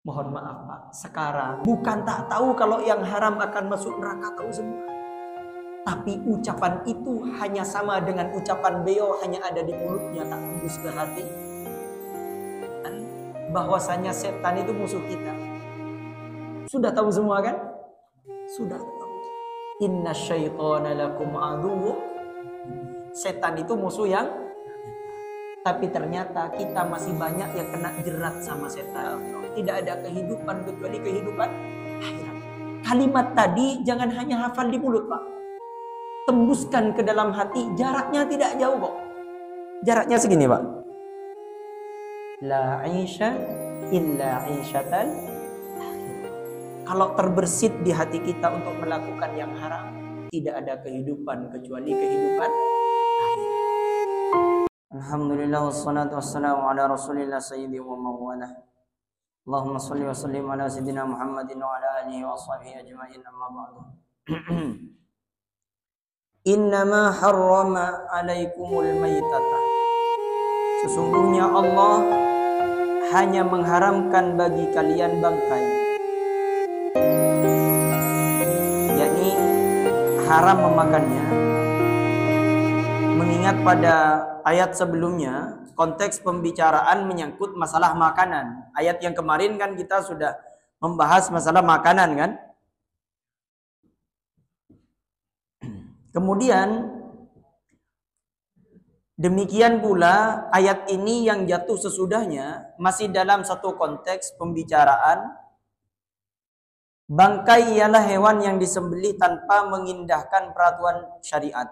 Mohon maaf Pak, sekarang bukan tak tahu kalau yang haram akan masuk neraka, tahu semua. Tapi ucapan itu hanya sama dengan ucapan beliau, hanya ada di mulutnya, tak tembus ke hati. Bahwasanya setan itu musuh kita. Sudah tahu semua kan? Sudah tahu. Inna syaitana lakum aduwwun. Setan itu musuh yang, tapi ternyata kita masih banyak yang kena jerat sama setan. Tidak ada kehidupan kecuali kehidupan akhirat. Kalimat tadi jangan hanya hafal di mulut Pak. Tembuskan ke dalam hati. Jaraknya tidak jauh kok. Jaraknya segini Pak. La aisha illa aishatan. Kalau terbersit di hati kita untuk melakukan yang haram, tidak ada kehidupan kecuali kehidupan akhirat. Alhamdulillah wassalatu wassalamu ala rasulillah sayyidi wa mawala. Allahumma salli wa sallim ala sayyidina Muhammadin wa ala alihi wa ashabihi ajma'in, amma ba'du. Innama harrama alaikumul maitata. Sesungguhnya Allah hanya mengharamkan bagi kalian bangkai, yakni haram memakannya. Mengingat pada ayat sebelumnya konteks pembicaraan menyangkut masalah makanan. Ayat yang kemarin kan kita sudah membahas masalah makanan kan. Kemudian demikian pula ayat ini yang jatuh sesudahnya masih dalam satu konteks pembicaraan. Bangkai ialah hewan yang disembelih tanpa mengindahkan peraturan syariat.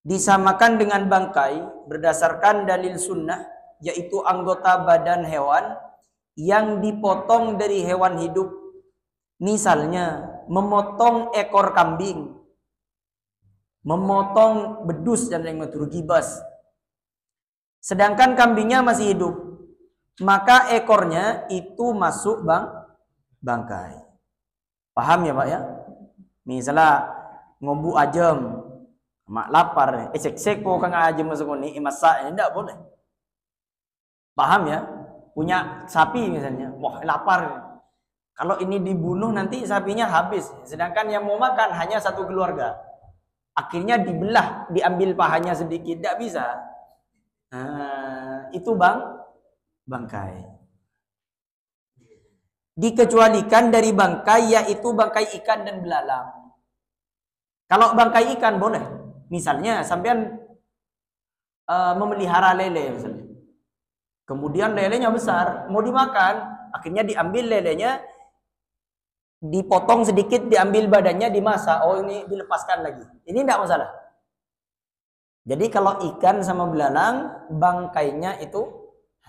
Disamakan dengan bangkai berdasarkan dalil sunnah, yaitu anggota badan hewan yang dipotong dari hewan hidup. Misalnya memotong ekor kambing, memotong bedus dan lain gibas. Sedangkan kambingnya masih hidup, maka ekornya itu masuk bangkai. Paham ya Pak ya? Misalnya ngobu ajem, mak lapar, sek po kang ajem masuk ni masak, tidak boleh. Paham ya? Punya sapi misalnya, wah lapar. Kalau ini dibunuh nanti sapinya habis, sedangkan yang mau makan hanya satu keluarga. Akhirnya dibelah, diambil pahanya sedikit, tidak bisa. Nah, itu bangkai. Dikecualikan dari bangkai, yaitu bangkai ikan dan belalang. Kalau bangkai ikan boleh. Misalnya sampean memelihara lele misalnya. Kemudian lelenya besar, mau dimakan, akhirnya diambil lelenya, dipotong sedikit, diambil badannya, dimasak. Oh ini dilepaskan lagi. Ini tidak masalah. Jadi kalau ikan sama belalang, bangkainya itu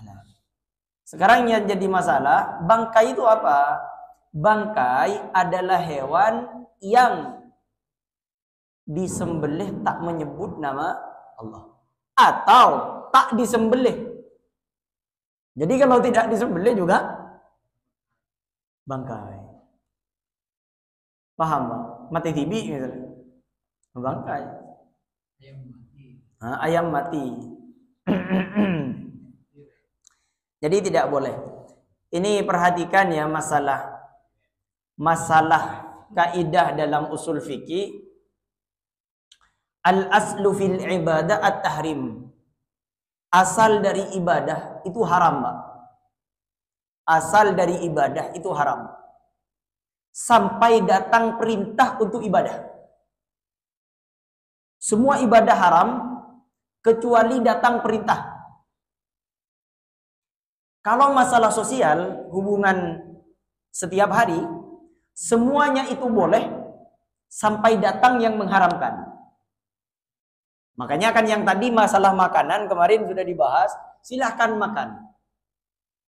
halal. Sekarang yang jadi masalah, bangkai itu apa? Bangkai adalah hewan yang disembelih tak menyebut nama Allah, atau tak disembelih. Jadi kalau tidak disembelih juga bangkai. Paham Pak? Mati tibi misalnya, bangkai. Ayam mati. Jadi tidak boleh. Ini perhatikan ya, masalah kaidah dalam usul fikih. Al-aslu fil ibadah at-tahrim. Asal dari ibadah itu haram, Pak. Asal dari ibadah itu haram. Sampai datang perintah untuk ibadah. Semua ibadah haram kecuali datang perintah. Kalau masalah sosial, hubungan setiap hari, semuanya itu boleh sampai datang yang mengharamkan. Makanya kan yang tadi masalah makanan kemarin sudah dibahas, silahkan makan.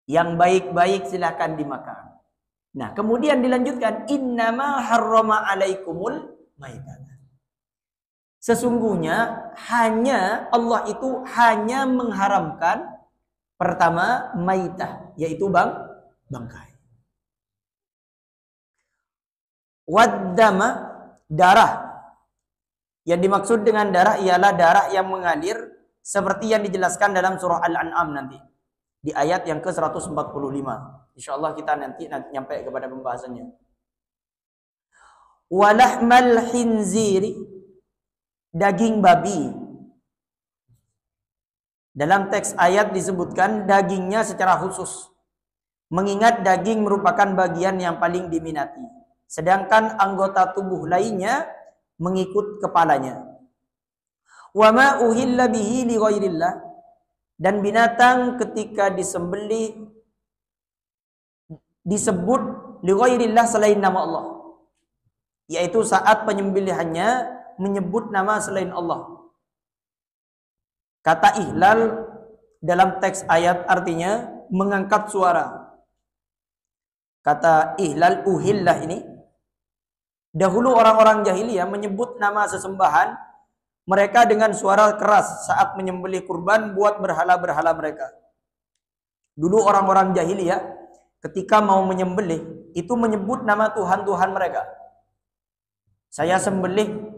Yang baik-baik silahkan dimakan. Nah, kemudian dilanjutkan, innama harrama alaikumul maitata. Sesungguhnya hanya Allah itu hanya mengharamkan pertama maitah, yaitu bangkai. Waddama, darah. Yang dimaksud dengan darah ialah darah yang mengalir seperti yang dijelaskan dalam surah Al-An'am nanti. di ayat yang ke-145. Insyaallah kita nanti nyampe kepada pembahasannya. Walahmal khinziri, daging babi. Dalam teks ayat disebutkan dagingnya secara khusus, mengingat daging merupakan bagian yang paling diminati, sedangkan anggota tubuh lainnya mengikut kepalanya. Wa ma uhilla bihi li ghairillah, dan binatang ketika disembelih disebut li ghairillah selain nama Allah, yaitu saat penyembelihannya menyebut nama selain Allah. Kata ihlal dalam teks ayat artinya mengangkat suara. Kata ihlal, uhillah ini, dahulu orang-orang jahiliyah menyebut nama sesembahan mereka dengan suara keras saat menyembelih kurban buat berhala-berhala mereka. Dulu orang-orang jahiliyah ketika mau menyembelih itu menyebut nama Tuhan-Tuhan mereka. Saya sembelih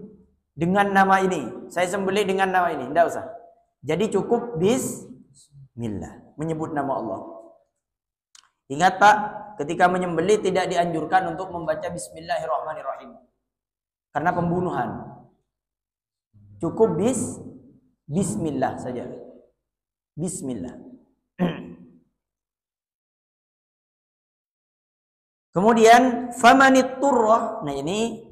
dengan nama ini, saya sembelih dengan nama ini, tidak usah. Jadi cukup bismillah, menyebut nama Allah. Ingat Pak, ketika menyembelih tidak dianjurkan untuk membaca bismillahirrahmanirrahim, karena pembunuhan. Cukup bismillah saja. Bismillah. Kemudian famanitturrah, nah ini,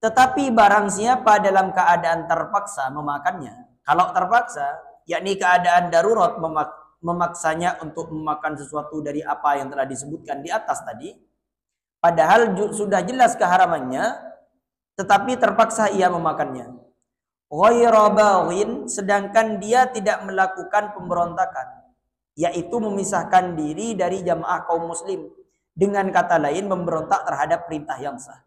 tetapi barang siapa dalam keadaan terpaksa memakannya. Kalau terpaksa, yakni keadaan darurat memaksanya untuk memakan sesuatu dari apa yang telah disebutkan di atas tadi, padahal sudah jelas keharamannya, tetapi terpaksa ia memakannya. Ghayra baghim, sedangkan dia tidak melakukan pemberontakan, yaitu memisahkan diri dari jamaah kaum muslim, dengan kata lain memberontak terhadap perintah yang sah.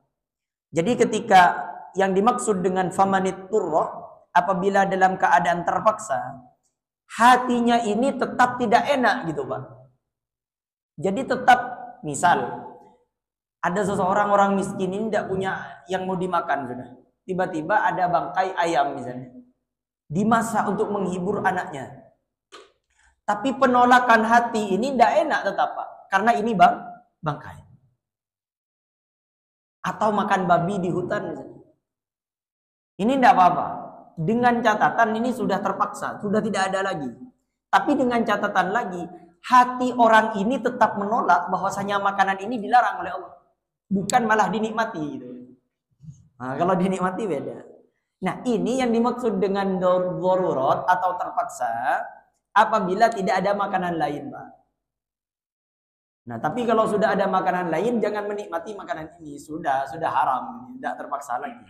Jadi ketika yang dimaksud dengan famanitturrah, apabila dalam keadaan terpaksa, hatinya ini tetap tidak enak gitu Pak. Jadi tetap, misal ada seseorang orang miskin ini tidak punya yang mau dimakan sudah. Tiba-tiba ada bangkai ayam misalnya, dimasak untuk menghibur anaknya. Tapi penolakan hati ini tidak enak tetap Pak, karena ini bangkai. Atau makan babi di hutan misalnya. Ini tidak apa-apa. Dengan catatan ini sudah terpaksa, sudah tidak ada lagi. Tapi dengan catatan lagi, hati orang ini tetap menolak bahwasanya makanan ini dilarang oleh Allah. Bukan malah dinikmati gitu. Nah, kalau dinikmati beda. Nah, ini yang dimaksud dengan darurat atau terpaksa apabila tidak ada makanan lain, Pak. Nah, tapi kalau sudah ada makanan lain, jangan menikmati makanan ini. Sudah haram, tidak terpaksa lagi.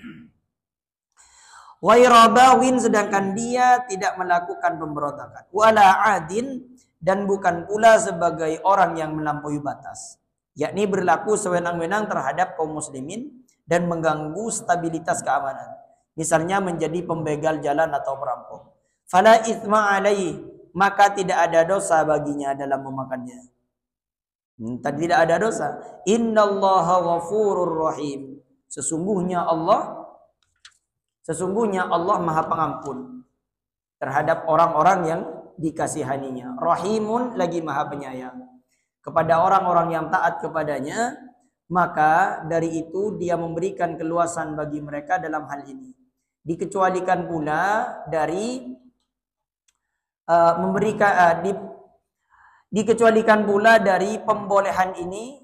Ghayra bawin, sedangkan dia tidak melakukan pemberontakan. Wala adin, dan bukan pula sebagai orang yang melampaui batas, yakni berlaku sewenang-wenang terhadap kaum muslimin dan mengganggu stabilitas keamanan. Misalnya menjadi pembegal jalan atau perampok. Fala itsma alaihi, maka tidak ada dosa baginya dalam memakannya. Tidak ada dosa. Innallaha ghafurur rahim. Sesungguhnya Allah Maha Pengampun terhadap orang-orang yang dikasihaninya. Rahimun, lagi Maha Penyayang kepada orang-orang yang taat kepadanya. Maka dari itu dia memberikan keluasan bagi mereka dalam hal ini. Dikecualikan pula dari dikecualikan pula dari pembolehan ini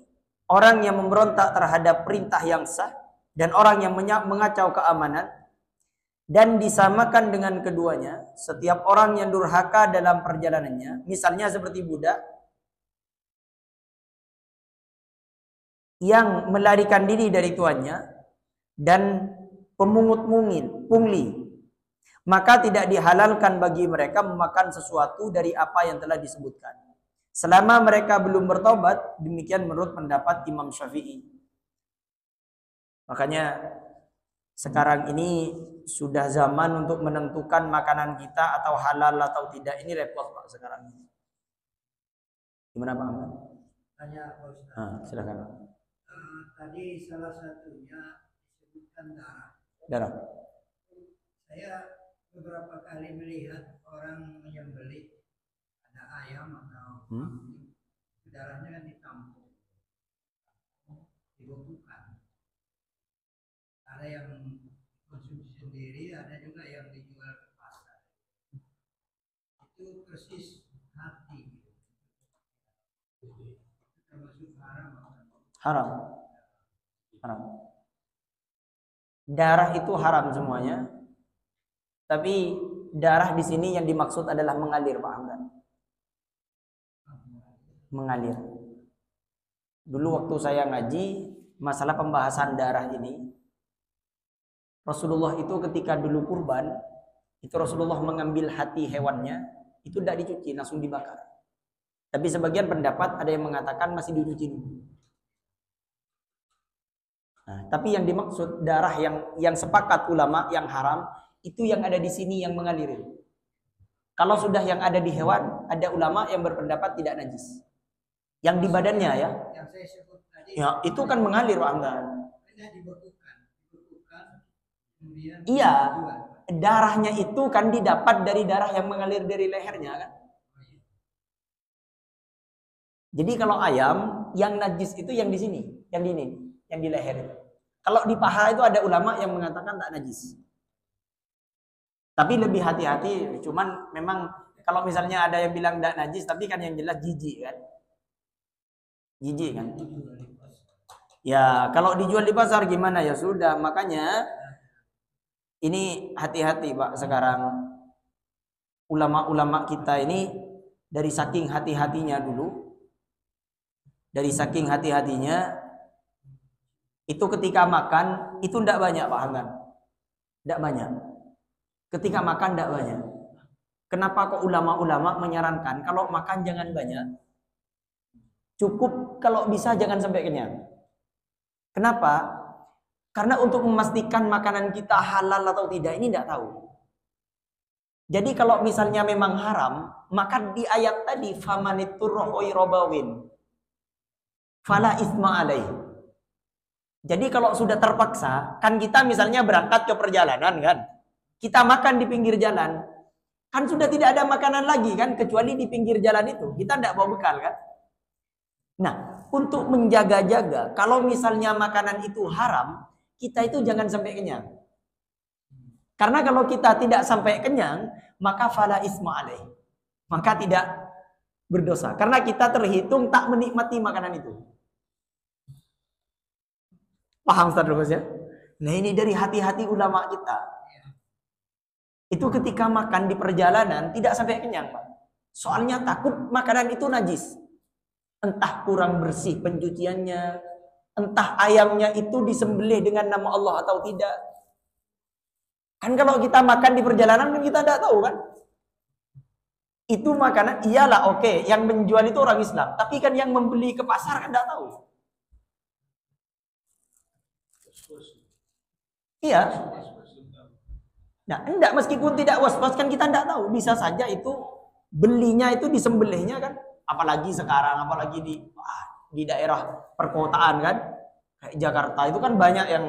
orang yang memberontak terhadap perintah yang sah dan orang yang mengacau keamanan. Dan disamakan dengan keduanya setiap orang yang durhaka dalam perjalanannya, misalnya seperti budak yang melarikan diri dari tuannya dan pemungut pungli, maka tidak dihalalkan bagi mereka memakan sesuatu dari apa yang telah disebutkan selama mereka belum bertobat. Demikian menurut pendapat Imam Syafi'i. Makanya sekarang ini sudah zaman untuk menentukan makanan kita atau halal atau tidak. Ini repot Pak sekarang ini. Gimana Pak Ahmad? Tanya Pak Ustaz. Silakan. Tadi salah satunya disebutkan Darah. Saya beberapa kali melihat orang menyembelih, ada ayam atau Hmm? kambing, darahnya kan ditampung, dibekukan. Ada yang konsumsi sendiri, ada juga yang dijual ke pasar. Itu persis hati. Itu termasuk haram. Haram. Haram. Darah itu haram semuanya. Tapi darah di sini yang dimaksud adalah mengalir, paham kan? Mengalir. Dulu waktu saya ngaji masalah pembahasan darah ini, Rasulullah itu ketika dulu kurban, itu Rasulullah mengambil hati hewannya, itu tidak dicuci, langsung dibakar. Tapi sebagian pendapat ada yang mengatakan masih dicuci dulu. Nah, tapi yang dimaksud darah yang sepakat ulama yang haram itu yang ada di sini yang mengalir. Kalau sudah yang ada di hewan, ada ulama yang berpendapat tidak najis. Yang di badannya ya. Yang saya sebut tadi. Ya, itu kan mengalir, Pak Anda. Dibekukan, kemudian iya, dijual. Darahnya itu kan didapat dari darah yang mengalir dari lehernya kan. Jadi kalau ayam yang najis itu yang di sini, yang di ini, yang di leher itu. Kalau di paha itu ada ulama yang mengatakan tak najis. Tapi lebih hati-hati, cuman memang kalau misalnya ada yang bilang tak najis, tapi kan yang jelas jijik kan. Jijik kan. Ya, kalau dijual di pasar gimana ya sudah, makanya ini hati-hati Pak sekarang. Ulama-ulama kita ini dari saking hati-hatinya dulu, dari saking hati-hatinya itu ketika makan itu tidak banyak Pak Hamdan. Tidak banyak. Ketika makan tidak banyak. Kenapa kok ulama-ulama menyarankan kalau makan jangan banyak? Cukup kalau bisa jangan sampai kenyang. Kenapa? Karena untuk memastikan makanan kita halal atau tidak ini tidak tahu. Jadi kalau misalnya memang haram, maka di ayat tadi famaniturra ghairu bawin fala isma alaih. Jadi kalau sudah terpaksa, kan kita misalnya berangkat ke perjalanan kan, kita makan di pinggir jalan, kan sudah tidak ada makanan lagi kan, kecuali di pinggir jalan itu, kita tidak bawa bekal kan. Nah, untuk menjaga-jaga, kalau misalnya makanan itu haram, kita itu jangan sampai kenyang. Karena kalau kita tidak sampai kenyang, maka fala isma alaih. Maka tidak berdosa. Karena kita terhitung tak menikmati makanan itu. Paham Ustaz Rufus ya? Nah ini dari hati-hati ulama kita. Itu ketika makan di perjalanan tidak sampai kenyang Pak. Soalnya takut makanan itu najis. Entah kurang bersih pencuciannya, entah ayamnya itu disembelih dengan nama Allah atau tidak. Kan kalau kita makan di perjalanan kan kita tidak tahu kan. Itu makanan iyalah oke, yang menjual itu orang Islam, tapi kan yang membeli ke pasar kan tidak tahu. Iya. Nah, enggak meskipun tidak was-was kan kita tidak tahu, bisa saja itu belinya itu disembelihnya kan. Apalagi sekarang, apalagi di daerah perkotaan kan. Kayak Jakarta itu kan banyak yang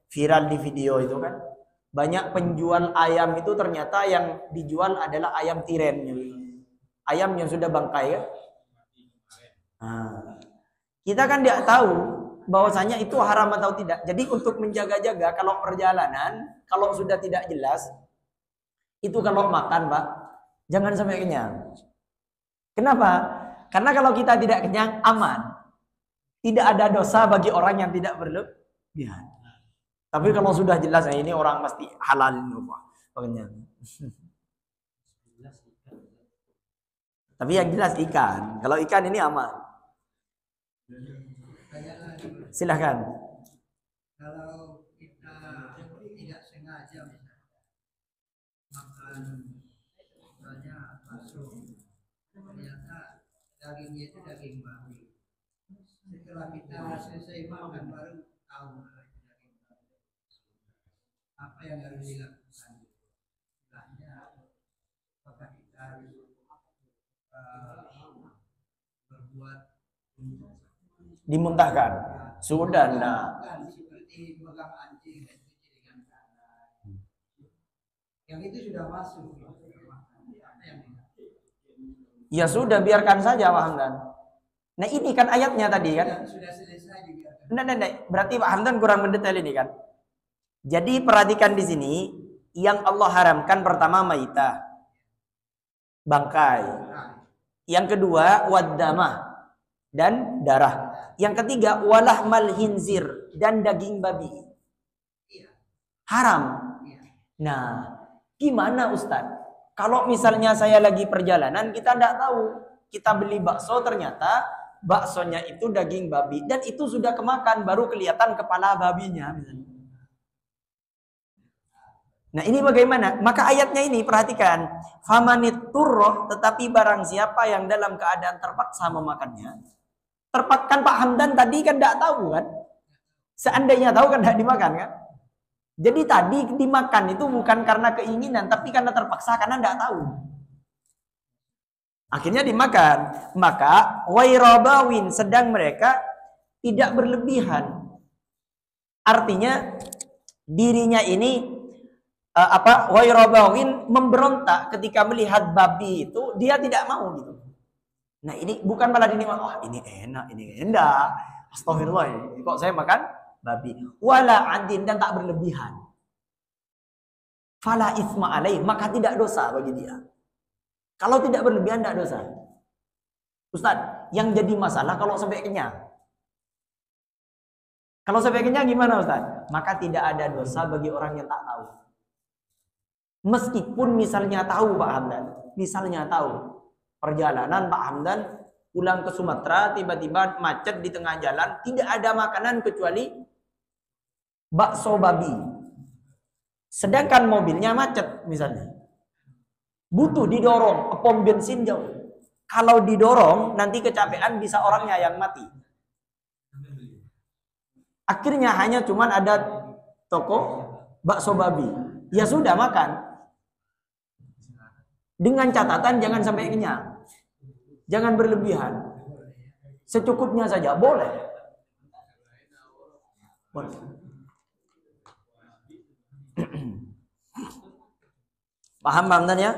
viral di video itu kan. Banyak penjual ayam itu ternyata yang dijual adalah ayam tiren. Ayam yang sudah bangkai kan. Nah, kita kan tidak tahu bahwasanya itu haram atau tidak. Jadi untuk menjaga-jaga kalau perjalanan, kalau sudah tidak jelas, itu kalau makan Pak, jangan sampai kenyang. Kenapa? Karena kalau kita tidak kenyang, aman. Tidak ada dosa bagi orang yang tidak berlebihan. Tapi kalau sudah jelas, nah ini orang pasti halalin Pak. Kenyang. Tapi yang jelas ikan. Kalau ikan ini aman. Silahkan. Kalau kita tidak sengaja makan misalnya bakso, ternyata dagingnya itu daging babi. Setelah kita selesai makan baru tahu itu daging babi. Apa yang harus dilakukan? Istilahnya, apakah kita harus berbuat Dimuntahkan. Sudah nah. seperti megang anjing dan cuci dengan tangan. Yang itu sudah masuk. Apa yang Ya sudah, biarkan saja Pak Hamdan. Nah ini kan ayatnya tadi kan. Sudah selesai dibiarkan. Nah. Berarti Pak Hamdan kurang mendetail ini kan. Jadi perhatikan di sini, yang Allah haramkan pertama maitah, bangkai. Yang kedua waddamah, dan darah. Yang ketiga walahmal hinzir, dan daging babi. Haram. Nah, gimana Ustadz? Kalau misalnya saya lagi perjalanan, kita tidak tahu. Kita beli bakso, ternyata baksonya itu daging babi. Dan itu sudah kemakan, baru kelihatan kepala babinya. Misalnya. Nah ini bagaimana? Maka ayatnya ini perhatikan. Famanit turroh, tetapi barang siapa yang dalam keadaan terpaksa memakannya. Terpaksa Pak Hamdan tadi kan tidak tahu kan? Seandainya tahu kan tidak dimakan kan? Jadi tadi dimakan itu bukan karena keinginan, tapi karena terpaksa, karena tidak tahu. Akhirnya dimakan. Maka wairabawin, sedang mereka tidak berlebihan. Artinya dirinya ini wairabawin memberontak ketika melihat babi itu, dia tidak mau gitu. Nah ini bukan malah dinikmat, oh ini enak, ini enggak. Astagfirullah, kok saya makan babi. Wala adin, dan tak berlebihan. Fala itsma alaih, maka tidak dosa bagi dia. Kalau tidak berlebihan tidak dosa. Ustaz, yang jadi masalah kalau sampai kenyang. Kalau sampai kenyang gimana Ustaz? Maka tidak ada dosa bagi orang yang tak tahu. Meskipun misalnya tahu Pak Hamdan, misalnya tahu perjalanan Pak Hamdan pulang ke Sumatera, tiba-tiba macet di tengah jalan, tidak ada makanan kecuali bakso babi. Sedangkan mobilnya macet misalnya. Butuh didorong ke pom bensin jauh. Kalau didorong nanti kecapean, bisa orangnya yang mati. Akhirnya hanya cuman ada toko bakso babi. Ya sudah makan. Dengan catatan jangan sampai kenyang. Jangan berlebihan. Secukupnya saja boleh. Boleh. Paham Hamdan ya?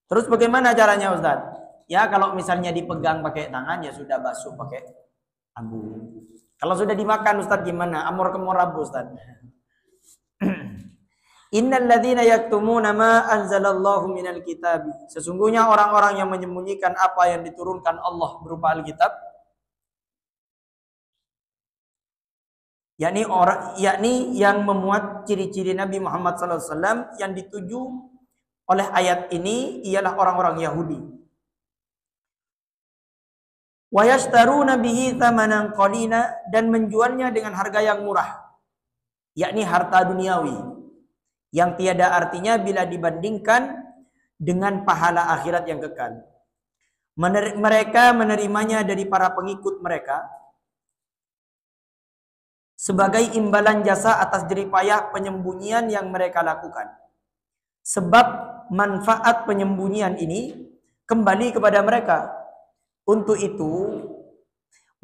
Terus bagaimana caranya Ustaz? Ya kalau misalnya dipegang pakai tangan, ya sudah basuh pakai abu. Kalau sudah dimakan Ustaz gimana? Amor kemor abu Ustaz. Innal ladzina yaktumuna ma anzalallahu minal kitab. Sesungguhnya orang-orang yang menyembunyikan apa yang diturunkan Allah berupa Alkitab, yakni yang memuat ciri-ciri Nabi Muhammad SAW, yang dituju oleh ayat ini ialah orang-orang Yahudi. Wa yashtaruna bihi thamanan qalila, dan menjualnya dengan harga yang murah, yakni harta duniawi yang tiada artinya bila dibandingkan dengan pahala akhirat yang kekal. Mereka menerimanya dari para pengikut mereka sebagai imbalan jasa atas jerih payah penyembunyian yang mereka lakukan. Sebab manfaat penyembunyian ini kembali kepada mereka. Untuk itu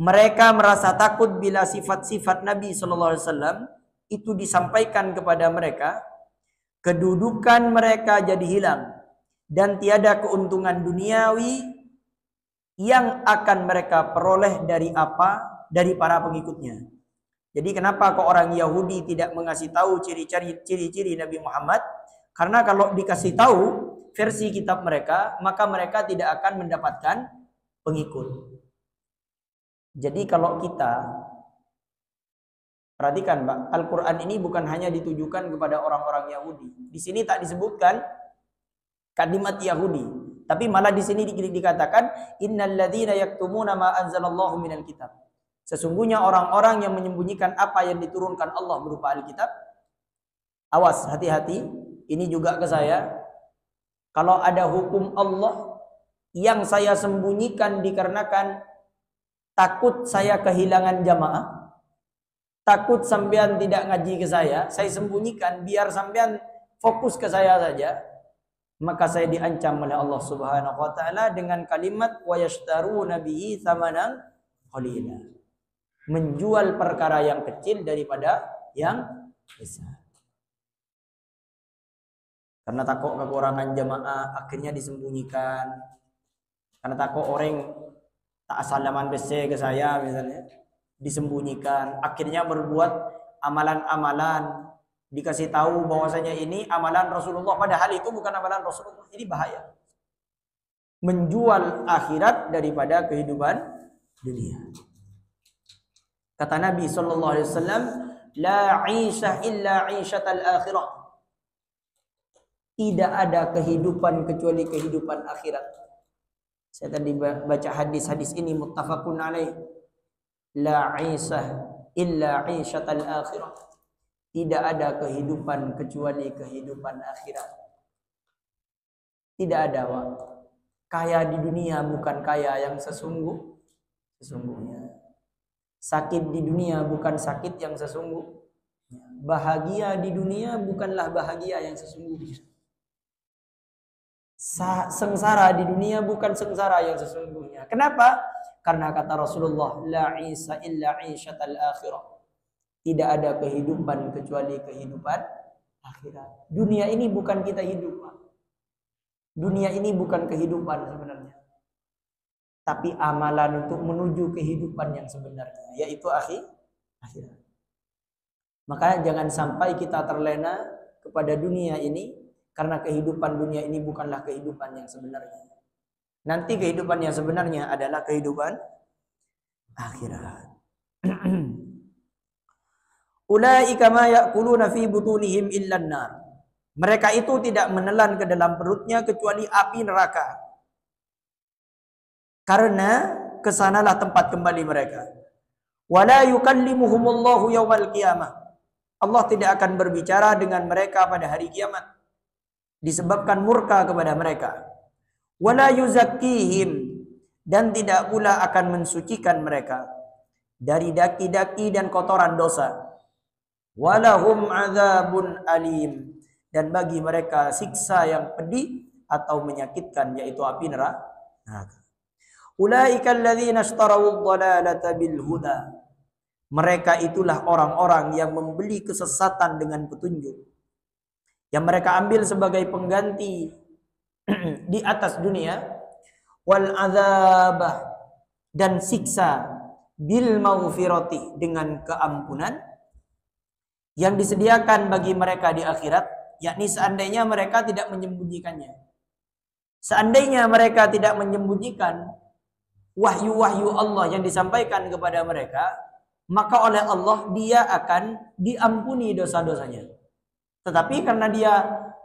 mereka merasa takut bila sifat-sifat Nabi SAW itu disampaikan kepada mereka, kedudukan mereka jadi hilang dan tiada keuntungan duniawi yang akan mereka peroleh dari para pengikutnya. Jadi kenapa kok orang Yahudi tidak mengasih tahu ciri-ciri Nabi Muhammad? Karena kalau dikasih tahu versi kitab mereka, maka mereka tidak akan mendapatkan pengikut. Jadi kalau kita perhatikan, Pak, Al-Quran ini bukan hanya ditujukan kepada orang-orang Yahudi. Di sini tak disebutkan kalimat Yahudi, tapi malah di sini dikatakan innal ladzina yaktumuna ma anzalallahu minal kitab. Sesungguhnya orang-orang yang menyembunyikan apa yang diturunkan Allah berupa Alkitab. Awas, hati-hati. Ini juga ke saya. Kalau ada hukum Allah yang saya sembunyikan dikarenakan takut saya kehilangan jamaah, takut sampean tidak ngaji ke saya sembunyikan biar sampean fokus ke saya saja, maka saya diancam oleh Allah Subhanahu wa taala dengan kalimat wa yashtaruna bihi thamanan qalila. Menjual perkara yang kecil daripada yang besar. Karena takut kekurangan jamaah, akhirnya disembunyikan. Karena takut orang tak salaman bese ke saya misalnya, disembunyikan, akhirnya berbuat amalan-amalan, dikasih tahu bahwasanya ini amalan Rasulullah, padahal itu bukan amalan Rasulullah. Ini bahaya. Menjual akhirat daripada kehidupan dunia. Kata Nabi sallallahu alaihi wasallam, la 'isha illa 'ishatal akhirah. Tidak ada kehidupan kecuali kehidupan akhirat. Saya tadi baca hadis ini muttafaqun alaih. La 'isha illa 'ishatal akhirah. Tidak ada kehidupan kecuali kehidupan akhirat. Tidak ada, Wak. Kaya di dunia bukan kaya yang sesungguhnya. Sakit di dunia bukan sakit yang sesungguhnya. Bahagia di dunia bukanlah bahagia yang sesungguhnya. Sengsara di dunia bukan sengsara yang sesungguhnya. Kenapa? Karena kata Rasulullah, la 'isa illa 'ishatal akhirah. Tidak ada kehidupan kecuali kehidupan akhirat. Dunia ini bukan kita hidup, Pak. Dunia ini bukan kehidupan sebenarnya, tapi amalan untuk menuju kehidupan yang sebenarnya, yaitu akhirat. Maka jangan sampai kita terlena kepada dunia ini, karena kehidupan dunia ini bukanlah kehidupan yang sebenarnya. Nanti kehidupan yang sebenarnya adalah kehidupan akhirat. Ulaika ma ya'kuluna fi butunihim illa an-nar. Mereka itu tidak menelan ke dalam perutnya kecuali api neraka. Karena kesanalah tempat kembali mereka. Wala yukallimuhumullahu yaumal qiyamah. Allah tidak akan berbicara dengan mereka pada hari kiamat, disebabkan murka kepada mereka. Wala yuzakkihim, dan tidak pula akan mensucikan mereka dari daki-daki dan kotoran dosa. Walahum adzabun alim, dan bagi mereka siksa yang pedih atau menyakitkan, yaitu api neraka. Ulaika alladzina ishtarawud dhalalata bil huda. Mereka itulah orang-orang yang membeli kesesatan dengan petunjuk, yang mereka ambil sebagai pengganti di atas dunia. Wal adzabah, dan siksa, bil maghfirati, dengan keampunan yang disediakan bagi mereka di akhirat. Yakni seandainya mereka tidak menyembunyikannya. Seandainya mereka tidak menyembunyikan wahyu-wahyu Allah yang disampaikan kepada mereka, maka oleh Allah dia akan diampuni dosa-dosanya. Tetapi karena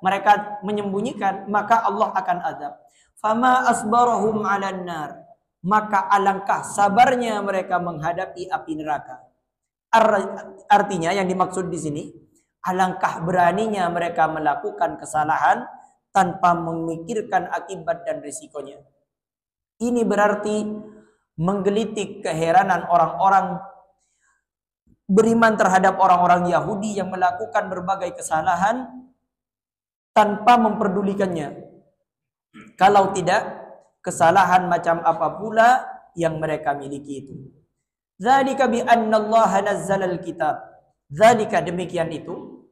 mereka menyembunyikan, maka Allah akan azab. Fama asbarahum 'alan nar. Maka alangkah sabarnya mereka menghadapi api neraka. Artinya yang dimaksud di sini, alangkah beraninya mereka melakukan kesalahan tanpa memikirkan akibat dan risikonya. Ini berarti menggelitik keheranan orang-orang beriman terhadap orang-orang Yahudi yang melakukan berbagai kesalahan tanpa memperdulikannya. Kalau tidak, kesalahan macam apa pula yang mereka miliki itu. Dzalika bi annallaha nazzala al-kitab. Dzalika, demikian itu,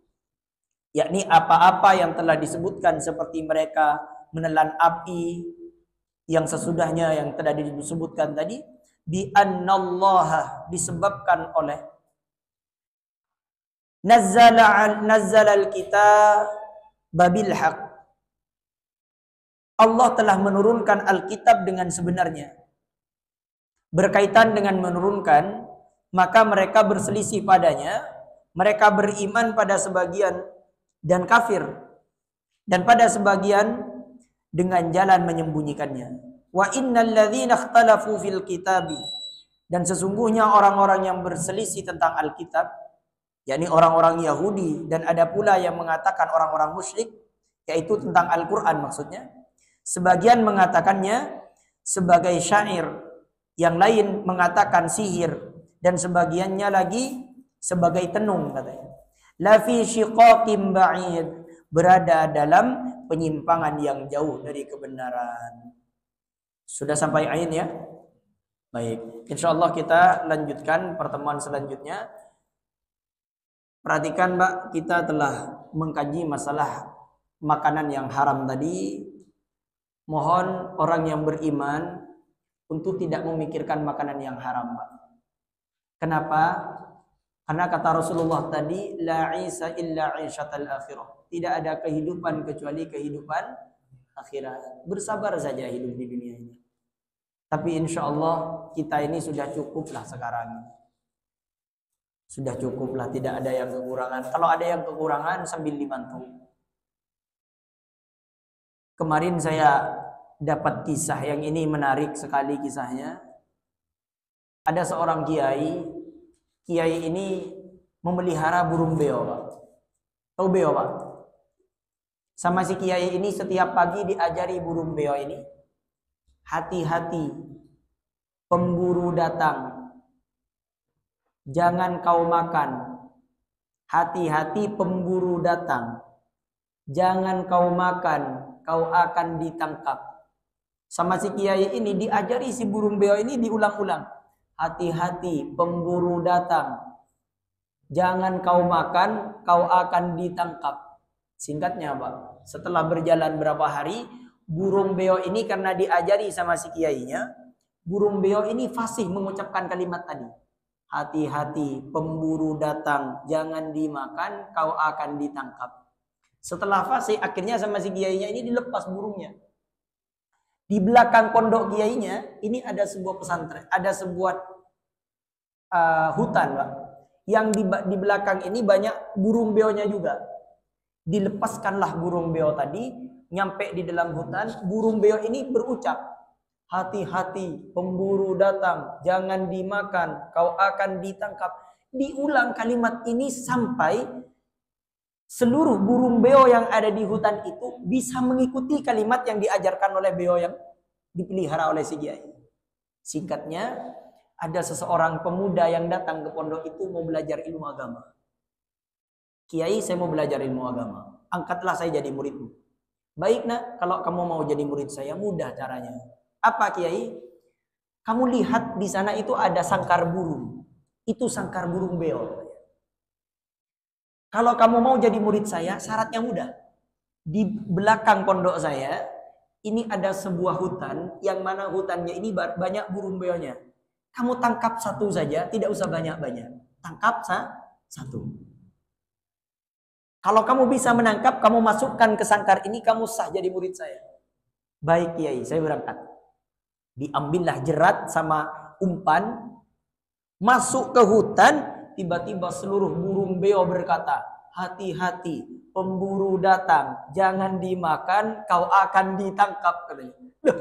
yakni apa-apa yang telah disebutkan seperti mereka menelan api yang sesudahnya yang telah disebutkan tadi, bi annallaha, disebabkan oleh nazzala al-kitab babil haq. Allah telah menurunkan Alkitab dengan sebenarnya. Berkaitan dengan menurunkan, maka mereka berselisih padanya. Mereka beriman pada sebagian dan kafir, dan pada sebagian dengan jalan menyembunyikannya. Wa innal ladzina ikhtalafu fil kitabi, dan sesungguhnya orang-orang yang berselisih tentang Alkitab, yakni orang-orang Yahudi, dan ada pula yang mengatakan orang-orang musyrik, yaitu tentang Al-Quran maksudnya. Sebagian mengatakannya sebagai syair, yang lain mengatakan sihir, dan sebagiannya lagi sebagai tenung katanya. La fi syiqaqin ba'id, berada dalam penyimpangan yang jauh dari kebenaran. Sudah sampai ain ya? Baik, insyaallah kita lanjutkan pertemuan selanjutnya. Perhatikan Mbak, kita telah mengkaji masalah makanan yang haram tadi, Mohon orang yang beriman untuk tidak memikirkan makanan yang haram, Pak. Kenapa? Karena kata Rasulullah tadi, la isa illa isyatal akhirah. Tidak ada kehidupan kecuali kehidupan akhirat. Bersabar saja hidup di dunia ini. Tapi insya Allah kita ini sudah cukuplah sekarang. Sudah cukuplah, tidak ada yang kekurangan. Kalau ada yang kekurangan sambil dibantu. Kemarin saya dapat kisah yang ini menarik sekali kisahnya. Ada seorang kiai. Kiai ini memelihara burung beo, Pak. Tahu beo, Pak? Sama si kiai ini setiap pagi diajari burung beo ini. Hati-hati, pemburu datang. Jangan kau makan. Hati-hati, pemburu datang. Jangan kau makan, kau akan ditangkap. Sama si kiai ini diajari si burung beo ini diulang-ulang. Hati-hati, pemburu datang. Jangan kau makan, kau akan ditangkap. Singkatnya, Pak, setelah berjalan berapa hari, burung beo ini karena diajari sama si kiainya, burung beo ini fasih mengucapkan kalimat tadi. Hati-hati, pemburu datang, jangan dimakan, kau akan ditangkap. Setelah fasih, akhirnya sama si kiainya ini dilepas burungnya. Di belakang pondok kiainya, ini ada sebuah pesantren, ada sebuah hutan, Pak. Yang di belakang ini banyak burung beonya juga. Dilepaskanlah burung beo tadi, nyampe di dalam hutan, burung beo ini berucap, hati-hati, pemburu datang, jangan dimakan, kau akan ditangkap. Diulang kalimat ini sampai seluruh burung beo yang ada di hutan itu bisa mengikuti kalimat yang diajarkan oleh beo yang dipelihara oleh si kiai. Singkatnya, ada seseorang pemuda yang datang ke pondok itu mau belajar ilmu agama. Kiai, saya mau belajar ilmu agama. Angkatlah saya jadi muridmu. Baik nak, kalau kamu mau jadi murid saya, mudah caranya. Apa Kiai? Kamu lihat di sana itu ada sangkar burung. Itu sangkar burung beo. Kalau kamu mau jadi murid saya, syaratnya mudah. Di belakang pondok saya, ini ada sebuah hutan, yang mana hutannya ini banyak burung beonya. Kamu tangkap satu saja, tidak usah banyak-banyak. Tangkap satu. Kalau kamu bisa menangkap, kamu masukkan ke sangkar ini, kamu sah jadi murid saya. Baik Kiai, saya berangkat. Diambillah jerat sama umpan, masuk ke hutan, tiba-tiba seluruh burung beo berkata, hati-hati, pemburu datang, jangan dimakan, kau akan ditangkap, katanya. Loh,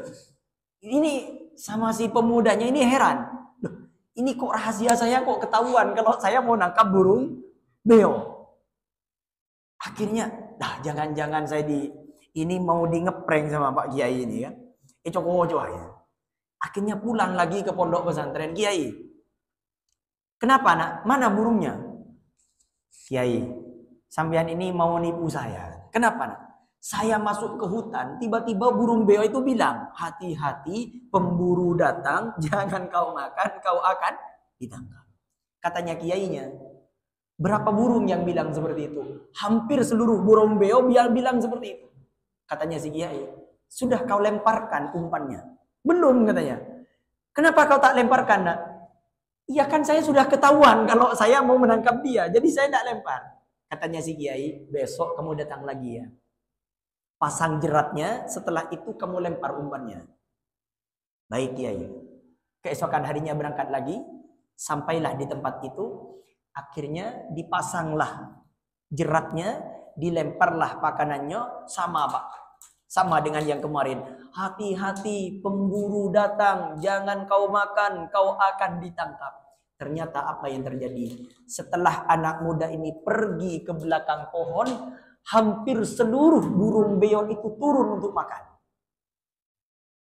ini sama si pemudanya ini heran. Loh, ini kok rahasia saya kok ketahuan kalau saya mau nangkap burung beo. Akhirnya, jangan-jangan saya ini mau di ngeprank sama Pak Kiai ini kan. Ya. Akhirnya pulang lagi ke pondok pesantren. Kiai, kenapa nak? Mana burungnya? Kiai, sampean ini mau nipu saya. Kenapa nak? Saya masuk ke hutan, tiba-tiba burung beo itu bilang, hati-hati, pemburu datang, jangan kau makan, kau akan ditangkap. Katanya kiainya, berapa burung yang bilang seperti itu? Hampir seluruh burung beo bilang seperti itu. Katanya si kiai, sudah kau lemparkan umpannya? Belum, katanya. Kenapa kau tak lemparkan nak? Iya kan saya sudah ketahuan kalau saya mau menangkap dia, jadi saya tak lempar. Katanya si kiai, besok kamu datang lagi ya. Pasang jeratnya, setelah itu kamu lempar umpannya. Baik kiai. Keesokan harinya berangkat lagi, sampailah di tempat itu, akhirnya dipasanglah jeratnya, dilemparlah pakanannya, sama Pak. Sama dengan yang kemarin. Hati-hati, pemburu datang, jangan kau makan, kau akan ditangkap. Ternyata apa yang terjadi? Setelah anak muda ini pergi ke belakang pohon, hampir seluruh burung beo itu turun untuk makan.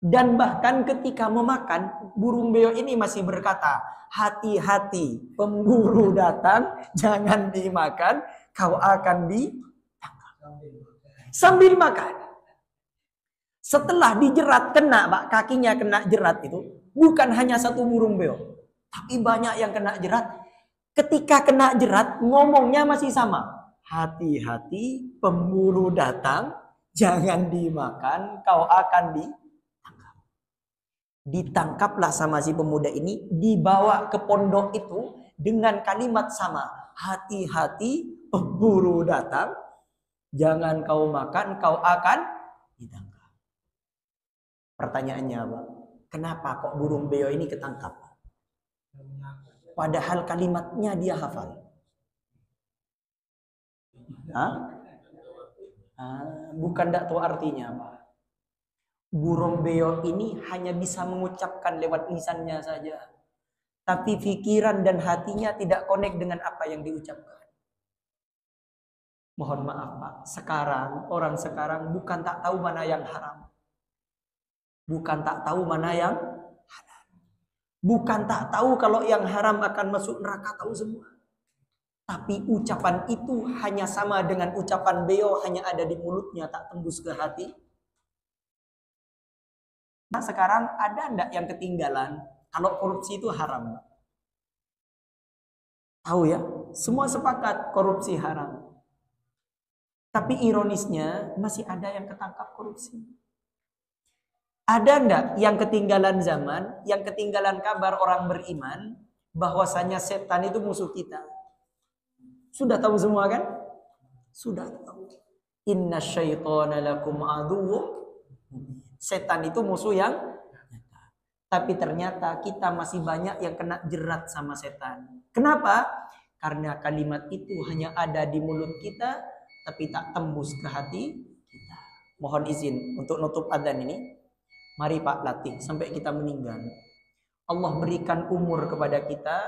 Dan bahkan ketika memakan, burung beo ini masih berkata, hati-hati, pemburu datang, jangan dimakan, kau akan ditangkap. Sambil makan. Setelah dijerat kena, Pak, kakinya kena jerat itu, bukan hanya satu burung beo, tapi banyak yang kena jerat. Ketika kena jerat, ngomongnya masih sama. Hati-hati, pemburu datang, Jangan dimakan, kau akan ditangkap. Ditangkaplah sama si pemuda ini, dibawa ke pondok itu dengan kalimat sama. Hati-hati, pemburu datang. Jangan kau makan, kau akan ditangkap. Pertanyaannya apa? Kenapa kok burung beo ini ketangkap? Padahal kalimatnya dia hafal. Bukan tak tahu artinya apa. Burung beo ini hanya bisa mengucapkan lewat lisannya saja. Tapi pikiran dan hatinya tidak connect dengan apa yang diucapkan. Mohon maaf Pak, orang sekarang bukan tak tahu mana yang haram. Bukan tak tahu mana yang halal. Bukan tak tahu kalau yang haram akan masuk neraka, tahu semua. Tapi ucapan itu hanya sama dengan ucapan beo, hanya ada di mulutnya, tak tembus ke hati. Nah sekarang ada enggak yang ketinggalan kalau korupsi itu haram? Tahu ya, semua sepakat korupsi haram. Tapi ironisnya masih ada yang ketangkap korupsi. Ada enggak yang ketinggalan zaman, yang ketinggalan kabar orang beriman bahwasanya setan itu musuh kita? Sudah tahu semua kan? Sudah tahu. Inna syaitana lakum aduwwun. Setan itu musuh yang nyata. Tapi ternyata kita masih banyak yang kena jerat sama setan. Kenapa? Karena kalimat itu hanya ada di mulut kita, tapi tak tembus ke hati kita. Mohon izin untuk nutup adzan ini. Mari Pak latih sampai kita meninggal. Allah berikan umur kepada kita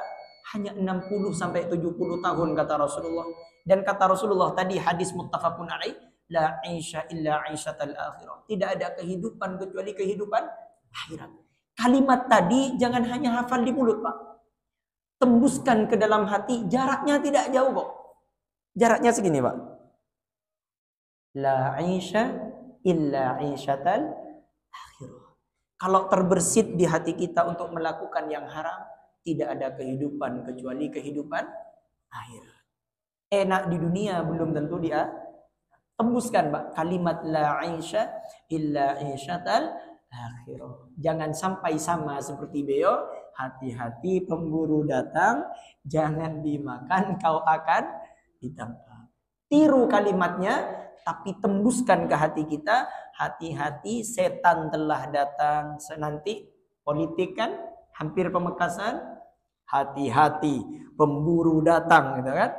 hanya 60 sampai 70 tahun kata Rasulullah. Dan kata Rasulullah tadi hadis muttafaqun alaih, la 'aisha illa 'aishatal akhirah. Tidak ada kehidupan kecuali kehidupan akhirat. Kalimat tadi jangan hanya hafal di mulut, Pak. Tembuskan ke dalam hati, jaraknya tidak jauh kok. Jaraknya segini, Pak. La 'aisha illa 'aishatal akhirah. Kalau terbersit di hati kita untuk melakukan yang haram, tidak ada kehidupan kecuali kehidupan akhirat. Enak di dunia belum tentu dia tembuskan, Pak. Kalimat la 'aisha illa 'aishatal akhirah. Jangan sampai sama seperti beo. Hati-hati pemburu datang, jangan dimakan, kau akan ditangkap. Tiru kalimatnya, tapi tembuskan ke hati kita. Hati-hati setan telah datang. Nanti politik kan hampir pemekasan. Hati-hati pemburu datang gitu kan.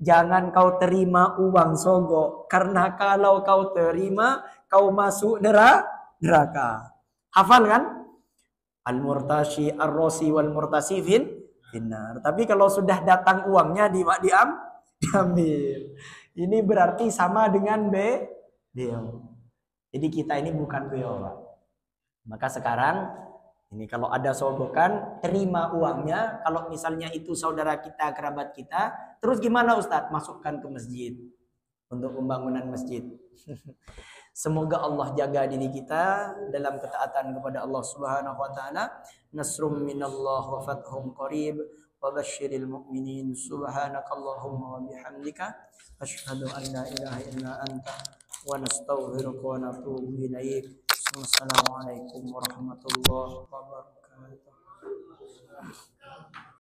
Jangan kau terima uang sogok, karena kalau kau terima kau masuk neraka. Hafal kan? Al-murtashi ar-rosi wal murtasi finnar. Tapi kalau sudah datang uangnya diambil. Ini berarti sama dengan beo. Jadi kita ini bukan beo, Pak. Maka sekarang ini kalau ada sogokan, terima uangnya. Kalau misalnya itu saudara kita, kerabat kita, terus gimana Ustadz? Masukkan ke masjid untuk pembangunan masjid. Semoga Allah jaga diri kita dalam ketaatan kepada Allah Subhanahu wa taala. Nasrum minallah wa fathum qarib wa basyiril mu'minin. Subhanakallahumma wa bihamdika asyhadu an la ilaha illa anta wa nastaghfiruka wa natubu ilaik. Wassalamualaikum warahmatullahi wabarakatuh.